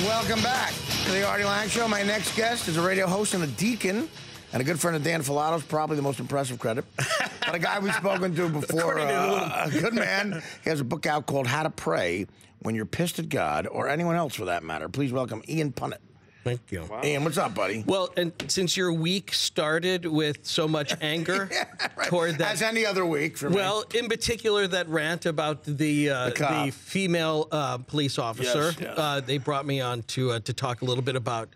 Welcome back to the Artie Lange Show. My next guest is a radio host and a deacon, and a good friend of Dan Filato's, probably the most impressive credit. But a guy we've spoken to before, a good man. He has a book out called How to Pray When You're Pissed at God, or anyone else for that matter. Please welcome Ian Punnitt. Thank you. Wow. Ian, what's up, buddy? Well, and since your week started with so much anger toward that, as any other week for me. Well, in particular, that rant about the female police officer, yes. They brought me on to talk a little bit about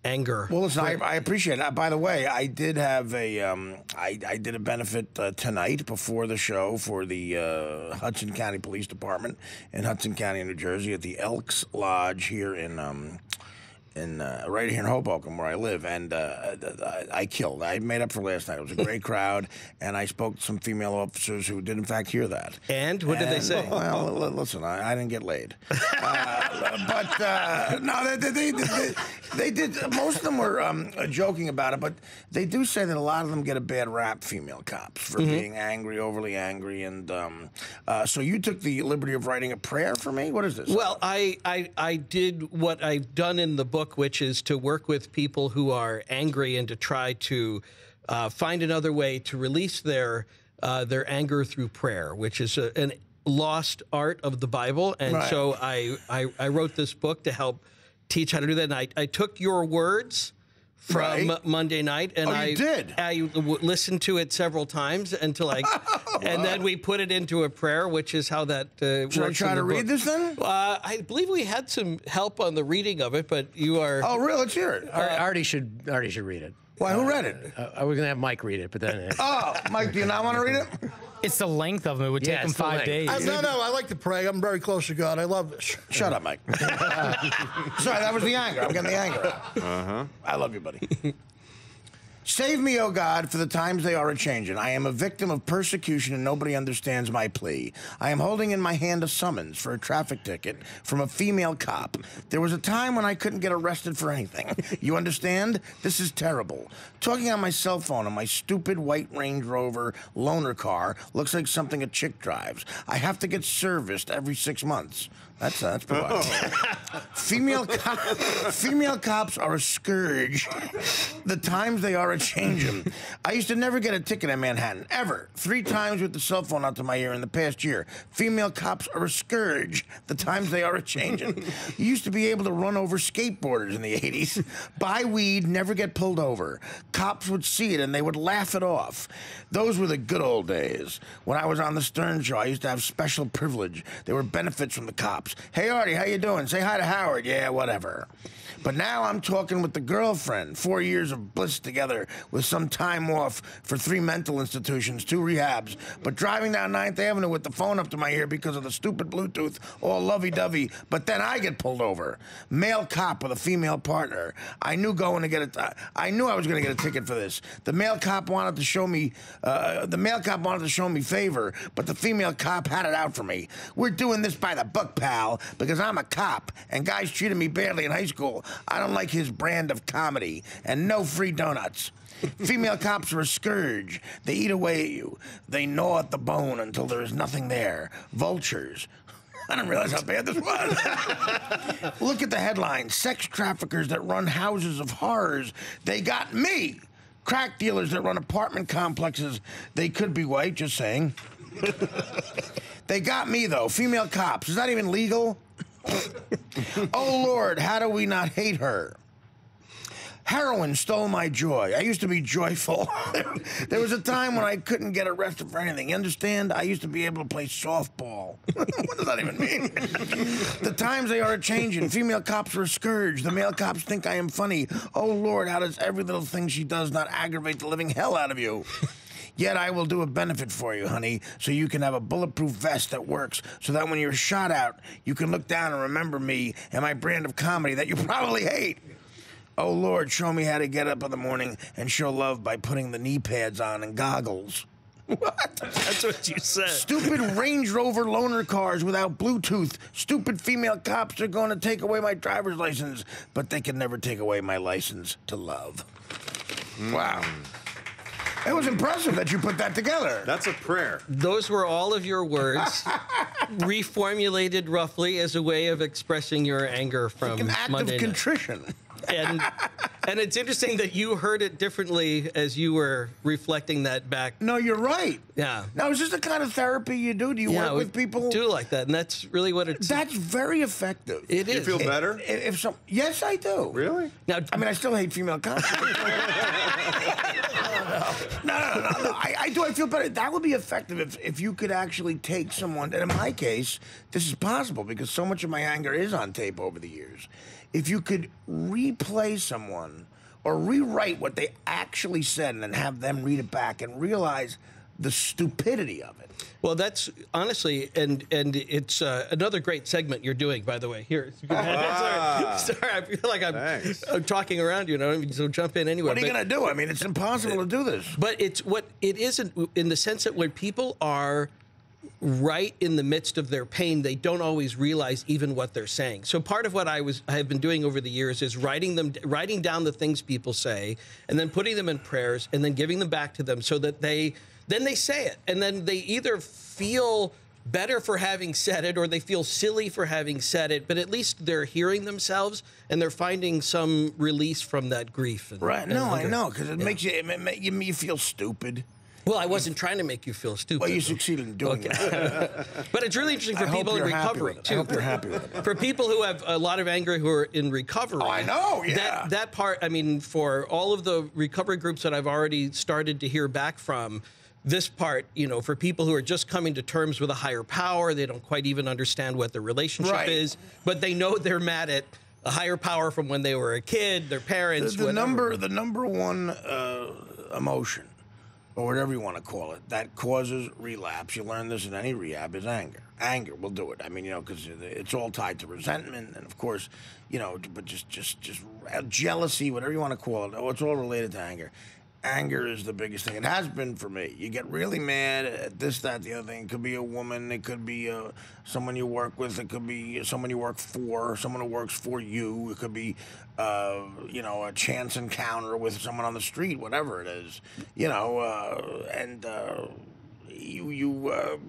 anger. Well, listen, I appreciate it. By the way, I did have a I did a benefit tonight before the show for the Hudson County Police Department in Hudson County, New Jersey, at the Elks Lodge here in right here in Hoboken, where I live, and I killed. I made up for last night. It was a great crowd, and I spoke to some female officers who did, in fact, hear that. And what did they say? Well, listen, I didn't get laid, but no, they did. Most of them were joking about it, but they do say that a lot of them get a bad rap, female cops, for being angry, overly angry, and so you took the liberty of writing a prayer for me. What is this? Well, I did what I've done in the book, which is to work with people who are angry and to try to find another way to release their anger through prayer, which is an lost art of the Bible. And so I wrote this book to help teach how to do that. And I took your words from Monday night, and I listened to it several times until and then we put it into a prayer, which is how that works. Should I try to read this then? I believe we had some help on the reading of it, but you are. Oh, really? Let's hear it. Artie should read it. Why? Who read it? I was gonna have Mike read it, but then. Oh, Mike, do you not want to read it? It's the length of them. It would take him 5 days. No, I like to pray. I'm very close to God. I love this. Shut up, Mike. Sorry, that was the anger. I'm getting the anger out. I love you, buddy. Save me, O God, for the times they are a-changin'. I am a victim of persecution and nobody understands my plea. I am holding in my hand a summons for a traffic ticket from a female cop. There was a time when I couldn't get arrested for anything. You understand? This is terrible. Talking on my cell phone on my stupid white Range Rover loaner car looks like something a chick drives. I have to get serviced every 6 months. That's provocative. Female cops are a scourge. The times they are a-changin'. I used to never get a ticket in Manhattan, ever. 3 times with the cell phone out to my ear in the past year. Female cops are a scourge. The times they are a-changin'. You used to be able to run over skateboarders in the 80s. Buy weed, never get pulled over. Cops would see it and they would laugh it off. Those were the good old days. When I was on the Stern Show, I used to have special privilege. There were benefits from the cops. Hey, Artie, how you doing? Say hi to Howard. Yeah, whatever. But now I'm talking with the girlfriend. 4 years of bliss together with some time off for 3 mental institutions, 2 rehabs. But driving down 9th Avenue with the phone up to my ear because of the stupid Bluetooth, all lovey-dovey. But then I get pulled over. Male cop with a female partner. I knew I was going to get a ticket for this. The male cop wanted to show me favor, but the female cop had it out for me. We're doing this by the book, pal, because I'm a cop and guys treated me badly in high school. I don't like his brand of comedy, and no free donuts. Female cops are a scourge. They eat away at you. They gnaw at the bone until there is nothing there. Vultures. I didn't realize how bad this was. Look at the headline. Sex traffickers that run houses of horrors. They got me. Crack dealers that run apartment complexes. They could be white, just saying. They got me, though. Female cops. Is that even legal? Oh, Lord, how do we not hate her? Heroin stole my joy. I used to be joyful. There was a time when I couldn't get arrested for anything. You understand? I used to be able to play softball. What does that even mean? The times they are a-changin'. Female cops are a scourge. The male cops think I am funny. Oh, Lord, how does every little thing she does not aggravate the living hell out of you? Yet I will do a benefit for you, honey, so you can have a bulletproof vest that works, so that when you're shot out, you can look down and remember me and my brand of comedy that you probably hate. Oh, Lord, show me how to get up in the morning and show love by putting the knee pads on and goggles. What? That's what you said. Stupid Range Rover loaner cars without Bluetooth. Stupid female cops are going to take away my driver's license, but they can never take away my license to love. Wow. It was impressive that you put that together. That's a prayer. Those were all of your words. reformulated roughly as a way of expressing your anger from An act Monday of night. contrition. And it's interesting that you heard it differently as you were reflecting that back. No, you're right. Yeah. Now, is this the kind of therapy you do? Do you work with people? Do like that, and that's really what it's. That's very effective. It is. You feel better? Yes, I do. Really? Now, I mean, I still hate female cops. No. I do. I feel better. That would be effective if you could actually take someone. And in my case, this is possible because so much of my anger is on tape over the years. If you could replay someone or rewrite what they actually said and then have them read it back and realize the stupidity of it. well, that's honestly, and it's another great segment you're doing, by the way. Here, sorry, I feel like I'm talking around you, so jump in anywhere. What are you going to do? I mean, it's impossible to do this. But it's what it isn't in the sense that when people are right in the midst of their pain, they don't always realize even what they're saying. So part of what I have been doing over the years is writing down the things people say, and then putting them in prayers, and then giving them back to them, so that then they say it, and then they either feel better for having said it, or they feel silly for having said it. But at least they're hearing themselves, and they're finding some release from that grief. Right? No, I know, because it makes you feel stupid. Well, I wasn't trying to make you feel stupid. Well, you succeeded in doing that. But it's really interesting for people in recovery, too. I hope you're happy with it. For people who have a lot of anger who are in recovery. Oh, I know, yeah. That part, I mean, for all of the recovery groups that I've already started to hear back from, this part, for people who are just coming to terms with a higher power, they don't quite even understand what their relationship is, but they know they're mad at a higher power from when they were a kid, their parents, the number one emotion, or whatever you want to call it, that causes relapse, you learn this in any rehab, is anger. Anger will do it. I mean, because it's all tied to resentment, and of course, but just jealousy, whatever you want to call it, it's all related to anger. Anger is the biggest thing. It has been for me. You get really mad at this, that, the other thing. It could be a woman. It could be someone you work with. It could be someone you work for, someone who works for you. It could be, a chance encounter with someone on the street, whatever it is.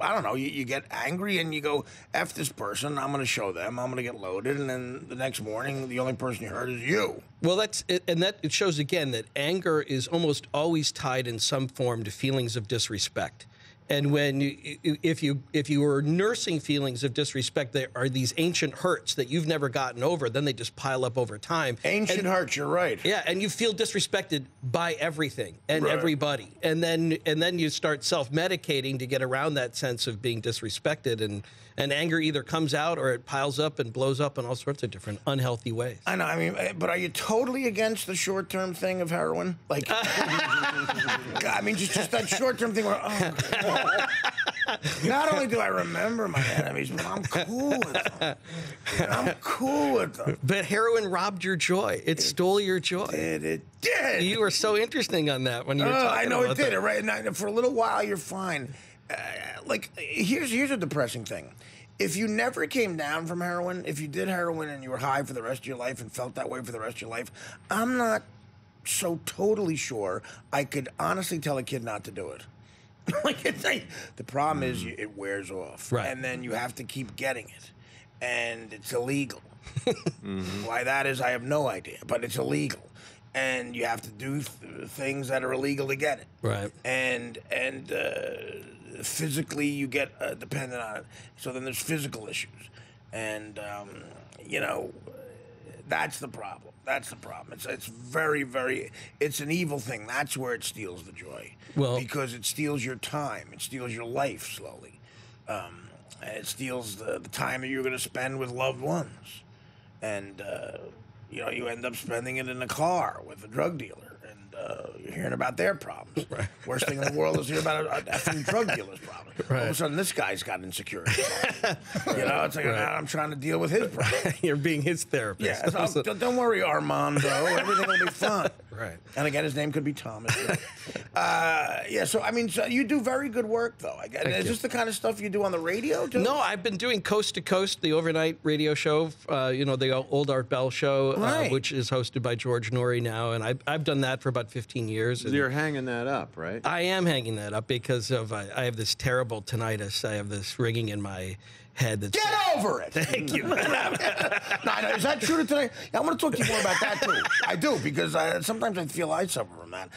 I don't know, you get angry and you go, F this person, I'm going to show them, I'm going to get loaded, and then the next morning, the only person you hurt is you. Well, that's it, and that it shows again that anger is almost always tied in some form to feelings of disrespect. And if you were nursing feelings of disrespect, there are these ancient hurts that you've never gotten over. Then they just pile up over time. Ancient hurts, you're right. Yeah, and you feel disrespected by everything and everybody, and then you start self-medicating to get around that sense of being disrespected, and anger either comes out or it piles up and blows up in all sorts of different unhealthy ways. I know. I mean, but are you totally against the short-term thing of heroin? Like, I mean, just that short-term thing where, not only do I remember my enemies, but I'm cool with them. I'm cool with them. But heroin robbed your joy. It stole your joy. It did. You were so interesting on that when you were talking I know about it did. that. Right? And for a little while, you're fine. Here's a depressing thing. If you never came down from heroin, if you did heroin and you were high for the rest of your life and felt that way for the rest of your life, I'm not so totally sure I could honestly tell a kid not to do it. The problem is it wears off, right? And then you have to keep getting it, and it's illegal. Why that is, I have no idea, but it's illegal, and you have to do things that are illegal to get it, right? And physically you get dependent on it. So then there's physical issues, and that's the problem. That's the problem. It's very, very. It's an evil thing. That's where it steals the joy. Well, because it steals your time. It steals your life slowly. It steals the time that you're going to spend with loved ones, and you end up spending it in a car with a drug dealer, and you're hearing about their problems. Right. Worst thing in the world is hear about a effing drug dealer's problem. Right. All of a sudden, this guy's got insecurity. It's like I'm trying to deal with his problem. You're being his therapist. Yeah, so don't worry, Armando. Everything will be fun. Right. And again, his name could be Thomas. Yeah, so I mean, so you do very good work, though. Is this the kind of stuff you do on the radio, too? No, I've been doing Coast to Coast, the overnight radio show, the old Art Bell show, Right. which is hosted by George Norrie now, and I've done that for about 15 years. So you're hanging that up, right? I am hanging that up because of I have this terrible tinnitus. I have this ringing in my head. That's Get over it! Thank you. No, is that true today? Yeah, I want to talk to you more about that, too. I do, because sometimes I feel I suffer from that.